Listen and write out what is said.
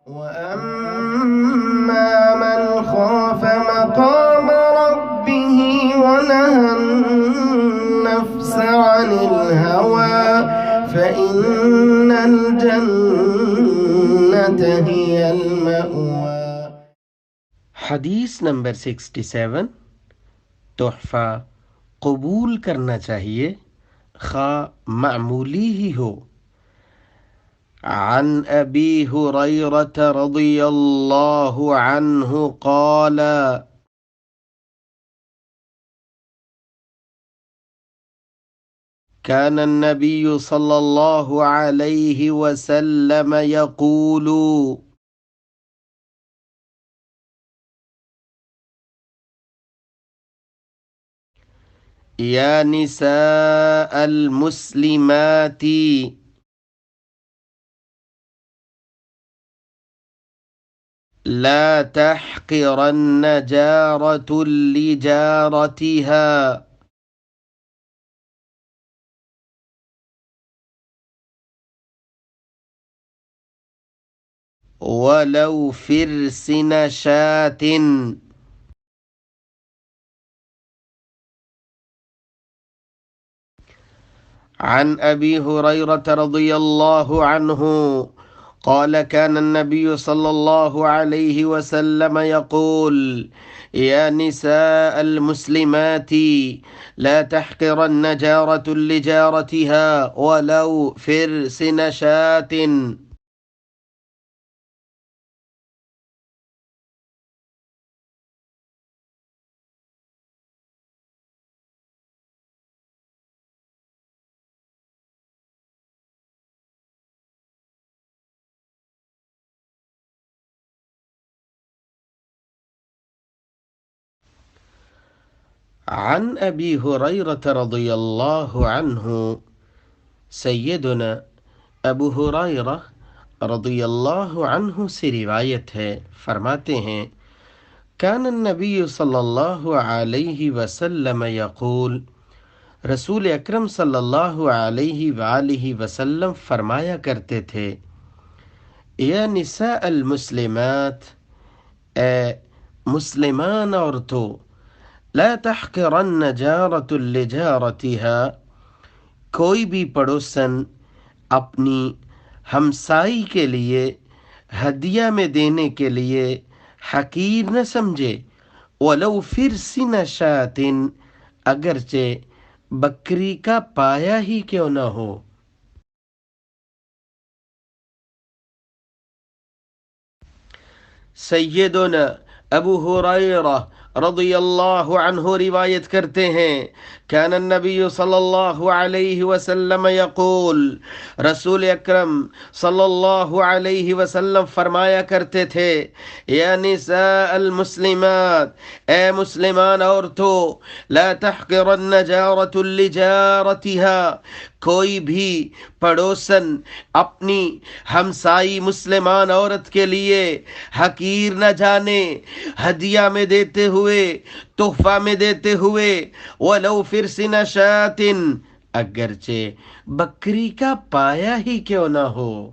وَأَمَّا مَنْ خَافَ مَقَامَ رَبِّهِ وَنَهَى النَّفْسَ عَنِ الْهَوَى فَإِنَّ الْجَنَّةَ هِيَ الْمَأْوَى۔ حدیث نمبر 67۔ تحفہ قبول کرنا چاہیے خواہ معمولی ہی ہو۔ عن ابی ہریرہ رضی اللہ عنہ قال كان النبي صلى الله عليه وسلم يقول يا نساء المسلمات لا تحقرن جارة لجارتها ولو فرسن شاة۔ عن أبي هريرة رضي الله عنه قال كان النبي صلى الله عليه وسلم يقول يا نساء المسلمات لا تحقرن جارة لجارتها ولو فرسن شاة۔ عن ابی ہریرہ رضی اللہ عنہ، سیدنا ابو ہریرہ رضی اللہ عنہ سے روایت ہے، فرماتے ہیں کان النبی صلی اللہ علیہ وسلم یقول، رسول اکرم صلی اللہ علیہ وآلہ وسلم فرمایا کرتے تھے یا نساء المسلمات، اے مسلمان عورتوں، لا تحقرن جارة لجارتها، کوئی بھی پڑوسن اپنی ہمسائی کے لیے ہدیہ میں دینے کے لیے حقیر نہ سمجھے، ولو فرسن شاة، اگرچہ بکری کا پایا ہی کیوں نہ ہو۔ سیدنا ابو ہریرہ رضی اللہ عنہ روایت کرتے ہیں کان النبی صلی اللہ علیہ وسلم یقول، رسول اکرم صلی اللہ علیہ وسلم فرمایا کرتے تھے یا نساء المسلمات، اے مسلمان عورتوں، لا تحقرن جارة لجارتها، کوئی بھی پڑوسن اپنی ہمسائی مسلمان عورت کے لیے حقیر نہ جانے، ہدیہ میں دیتے ہوئے، تحفہ میں دیتے ہوئے، وَلَوْ فِرْسِنَ شَاةٍ، اگرچہ بکری کا پایا ہی کیوں نہ ہو۔